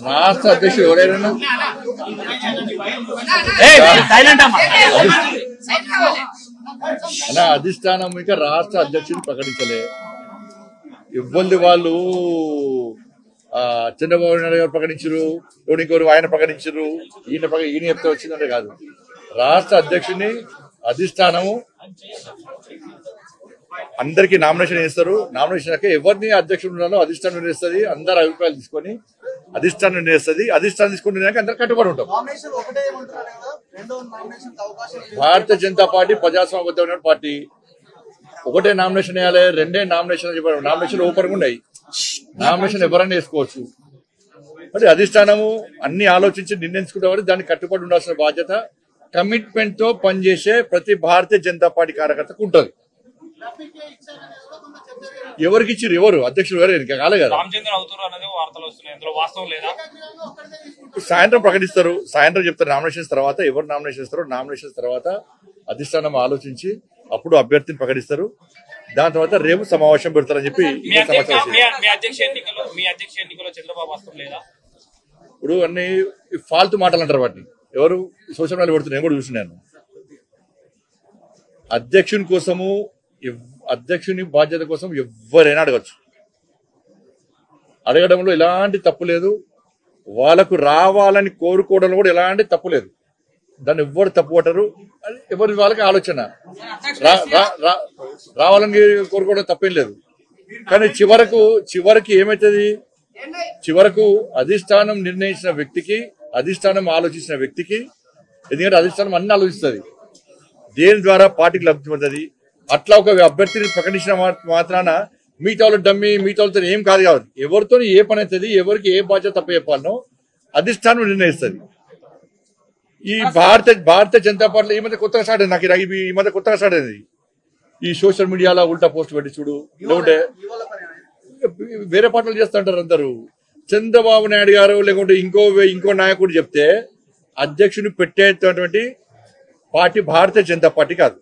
రాష్ట్ర అధ్యక్షుడు ఎవరైనా అలా అధిష్టానం ఇంకా రాష్ట్ర అధ్యక్షుడు ప్రకటించలే. ఇవ్వండి వాళ్ళు చంద్రబాబు నాయుడు గారు ప్రకటించరు, ఇంకోరు ఆయన ప్రకటించరు, ఈయన చెప్తే వచ్చిందంటే కాదు. రాష్ట్ర అధ్యక్షుడిని అధిష్టానము అందరికి నామినేషన్ చేస్తారు. నామినేషన్ ఎవరిని అధ్యక్షుడు ఉన్నారో అధిష్టానం నిర్ణయిస్తుంది. అందరు అభిప్రాయాలు తీసుకొని అధిష్టానం నిర్ణయిస్తుంది. అధిష్టానం తీసుకుంటే అందరు కట్టుబడి ఉంటాం. Bharatiya Janata party ప్రజాస్వామ్యబద్ధమైన party. ఒకటే నామినేషన్ వేయాలి, రెండే నామినేషన్ చెప్పారు. నామినేషన్ ఓపెన్ ఉన్నాయి, నామినేషన్ ఎవరైనా వేసుకోవచ్చు. మరి అధిష్టానము అన్ని ఆలోచించి నిర్ణయించుకుంటే దానికి కట్టుబడి ఉండాల్సిన బాధ్యత కమిట్మెంట్ తో పనిచేసే ప్రతి భారతీయ జనతా పార్టీ కార్యకర్తకు ఉంటుంది. ఎవరికి ఇచ్చారు, ఎవరు అధ్యక్షుడు ఎవరు ఇంకా కాలే కదా. సాయంత్రం ప్రకటిస్తారు, సాయంత్రం చెప్తారు నామినేషన్స్ తర్వాత. ఎవరు నామినేషన్ ఇస్తారో నామినేషన్స్ తర్వాత అధిష్టానం ఆలోచించి అప్పుడు అభ్యర్థిని ప్రకటిస్తారు. దాని తర్వాత రేపు సమావేశం పెడతారని చెప్పి ఇప్పుడు అన్ని ఫాల్తు మాటలు అంటారు. వాటిని ఎవరు సోషల్ మీడియాలో పెడుతున్నారు, నేను కూడా చూసినాను. అధ్యక్షుని కోసము, అధ్యక్షుని బాధ్యత కోసం ఎవరైనా అడగచ్చు. అడగడంలో ఎలాంటి తప్పు లేదు. వాళ్ళకు రావాలని కోరుకోవడంలో కూడా ఎలాంటి తప్పు లేదు. దాన్ని ఎవ్వరు తప్పు పట్టరు. ఎవరి వాళ్ళకి ఆలోచన రావాలని కోరుకోవడం తప్పేం లేదు. కానీ చివరికి ఏమవుతుంది, చివరకు అధిష్టానం నిర్ణయించిన వ్యక్తికి, అధిష్టానం ఆలోచించిన వ్యక్తికి, ఎందుకంటే అధిష్టానం అన్ని ఆలోచిస్తుంది, దేని ద్వారా పార్టీకి లబ్ధి పొందుతుంది. అట్లా ఒక అభ్యర్థిని ప్రకటించిన మాత్రాన మిగతా వాళ్ళు డమ్మి, మిగతా వాళ్ళతో ఏం కాదు కాదు. ఎవరితో ఏ పని అవుతుంది, ఎవరికి ఏ బాధ్యత తప్ప చెప్పాలనో అధిష్టానం నిర్ణయిస్తుంది. ఈ భారతీయ జనతా పార్టీలో ఈ మధ్య కొత్తగా స్టార్ట్ అయింది. నాకు ఈ మధ్య కొత్తగా స్టార్ట్ అయింది ఈ సోషల్ మీడియాలో ఉల్టా పోస్ట్ పెట్టి చూడు. లేకుంటే వేరే పార్టీలు చేస్తుంటారు అందరూ. చంద్రబాబు నాయుడు గారు లేకుంటే ఇంకో నాయకుడు చెప్తే అధ్యక్షుని పెట్టేటటువంటి పార్టీ భారతీయ జనతా పార్టీ కాదు.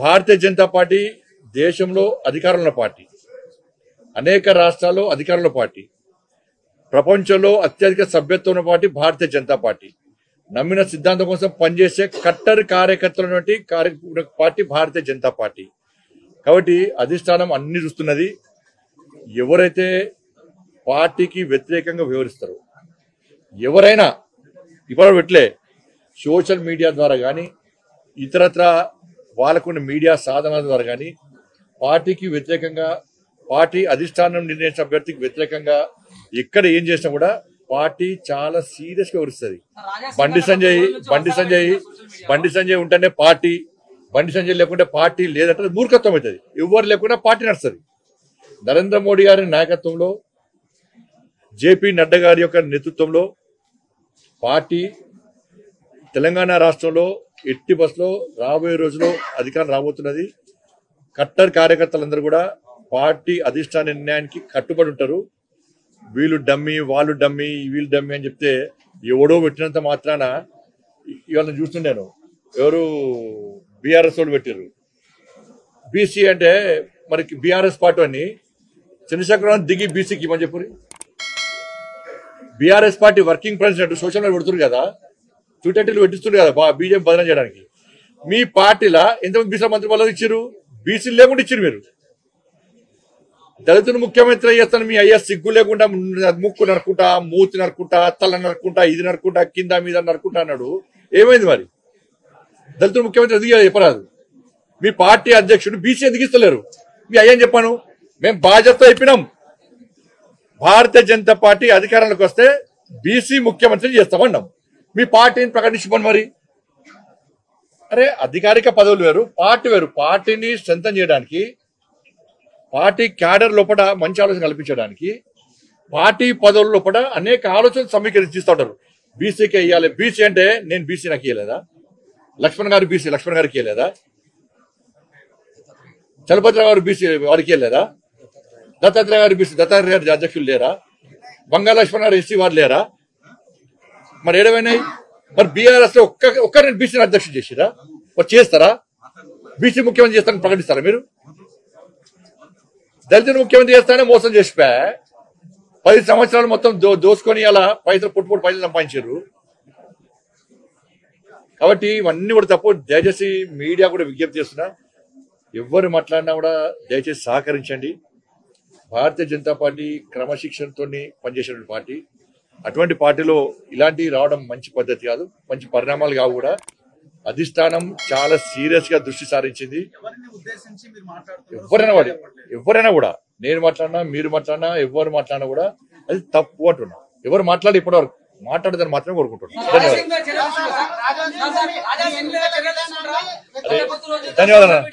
భారతీయ జనతా పార్టీ దేశంలో అధికారంలో పార్టీ, అనేక రాష్ట్రాల్లో అధికారంలో పార్టీ, ప్రపంచంలో అత్యధిక సభ్యత్వం ఉన్న పార్టీ భారతీయ జనతా పార్టీ. నమ్మిన సిద్ధాంతం కోసం పనిచేసే కట్టర్ కార్యకర్తల పార్టీ భారతీయ జనతా పార్టీ. కాబట్టి అధిష్టానం అన్ని చూస్తున్నది. ఎవరైతే పార్టీకి వ్యతిరేకంగా వ్యవహరిస్తారో, ఎవరైనా ఇప్పుడు పెట్టలే సోషల్ మీడియా ద్వారా కానీ ఇతరత్ర వాళ్ళకున్న మీడియా సాధనాల ద్వారా కానీ పార్టీకి వ్యతిరేకంగా, పార్టీ అధిష్టానం నిర్ణయించిన అభ్యర్థికి వ్యతిరేకంగా ఎక్కడ ఏం చేసినా కూడా పార్టీ చాలా సీరియస్ గా వ్యవహరిస్తుంది. బండి సంజయ్ ఉంటేనే పార్టీ, బండి సంజయ్ లేకుంటే పార్టీ లేదంటే మూర్ఖత్వం అవుతుంది. ఎవరు లేకుండా పార్టీ నడుస్తుంది. నరేంద్ర మోడీ గారి నాయకత్వంలో, జేపీ నడ్డా గారి యొక్క నేతృత్వంలో పార్టీ తెలంగాణ రాష్ట్రంలో ఎట్టి బస్సులో రాబోయే రోజుల్లో అధికారం రాబోతున్నది. కట్టర్ కార్యకర్తలందరూ కూడా పార్టీ అధిష్టాన నిర్ణయానికి కట్టుబడి ఉంటారు. వీళ్ళు డమ్మి, వాళ్ళు డమ్మి, వీళ్ళు డమ్మి అని చెప్తే ఎవడో పెట్టినంత మాత్రాన ఇవాళ చూస్తున్నాను. ఎవరు బీఆర్ఎస్ వాళ్ళు పెట్టారు బీసీ అంటే, మరి బీఆర్ఎస్ పార్టీ అని చంద్రశేఖరరావు దిగి బీసీకి ఇవ్వని చెప్పు. BRS party working president social media పెడుతున్నారు కదా, ట్విట్టర్లు పెట్టిస్తున్నారు కదా బీజేపీ బదనం చేయడానికి. మీ పార్టీలో ఎంతమంది బీసీ మంత్రి పదవులు ఇచ్చారు? బీసీలు లేకుండా ఇచ్చారు. మీరు దళితులు ముఖ్యమంత్రి చేస్తాను, మీ అయ్యా సిగ్గు లేకుండా ముక్కు నరుకుంటా, మూతి నరుకుంటా, తల నరుకుంటా, ఇది నరుకుంటా, కింద మీద నరుకుంటా అన్నాడు. ఏమైంది మరి? దళితులు ముఖ్యమంత్రి ఎందుకు చెప్పరాదు? మీ పార్టీ అధ్యక్షుడు బీసీ ఎందుకు ఇస్తలేరు? మీ అయ్యని చెప్పాను. మేము బాధ్యత అయిపోయినాం. భారతీయ జనతా పార్టీ అధికారంలోకి వస్తే బీసీ ముఖ్యమంత్రి చేస్తామన్నాం. మీ పార్టీని ప్రకటించుకోండి. మరి అరే అధికారిక పదవులు వేరు, పార్టీ వేరు. పార్టీని స్ట్రెంథన్ చేయడానికి, పార్టీ క్యాడర్ లోపల మంచి ఆలోచన కల్పించడానికి, పార్టీ పదవుల లోపల అనేక ఆలోచనలు సమీకరిస్తూ ఉంటారు. బీసీకి ఇవ్వాలి, బీసీ అంటే నేను బీసీ నాకు ఇవ్వలేదా? లక్ష్మణ్ గారు బీసీ లక్ష్మణ్ గారికి ఇవ్వలేదా? చలపతిరావు గారు బీసీ వారికి ఇవ్వలేదా? దత్తాత్రేయ గారు బీసీ దత్తాత్రేయ గారి అధ్యక్షులు లేరా? బంగాళ లక్ష్మణ్ గారు ఎస్సీ వారు లేరా? మరి ఏడవైనాయి? మరి బీఆర్ఎస్ లో ఒక్కరిని బీసీని అధ్యక్షుడు చేసిరా? మరి చేస్తారా? బీసీ ముఖ్యమంత్రి చేస్తారని ప్రకటిస్తారా మీరు? దళితులు ముఖ్యమంత్రి చేస్తానే మోసం చేసిపోయా. 10 సంవత్సరాలు మొత్తం దోసుకొని అలా పైసలు పుట్టుపుట్టు పైసలు సంపాదించారు. కాబట్టి ఇవన్నీ కూడా తప్పు. దయచేసి మీడియా కూడా విజ్ఞప్తి చేస్తున్నా, ఎవరు మాట్లాడినా కూడా దయచేసి సహకరించండి. భారతీయ జనతా పార్టీ క్రమశిక్షణతో పనిచేసేటువంటి పార్టీ. అటువంటి పార్టీలో ఇలాంటివి రావడం మంచి పద్ధతి కాదు, మంచి పరిణామాలు కావు కూడా. అధిష్టానం చాలా సీరియస్ గా దృష్టి సారించింది. ఎవరైనా కూడా నేను మాట్లాడినా మీరు మాట్లాడినా ఎవరు మాట్లాడినా కూడా అది తప్పు అంటున్నా. ఎవరు మాట్లాడి ఇప్పటివరకు మాట్లాడదని మాత్రమే కోరుకుంటున్నాను. ధన్యవాదాలు.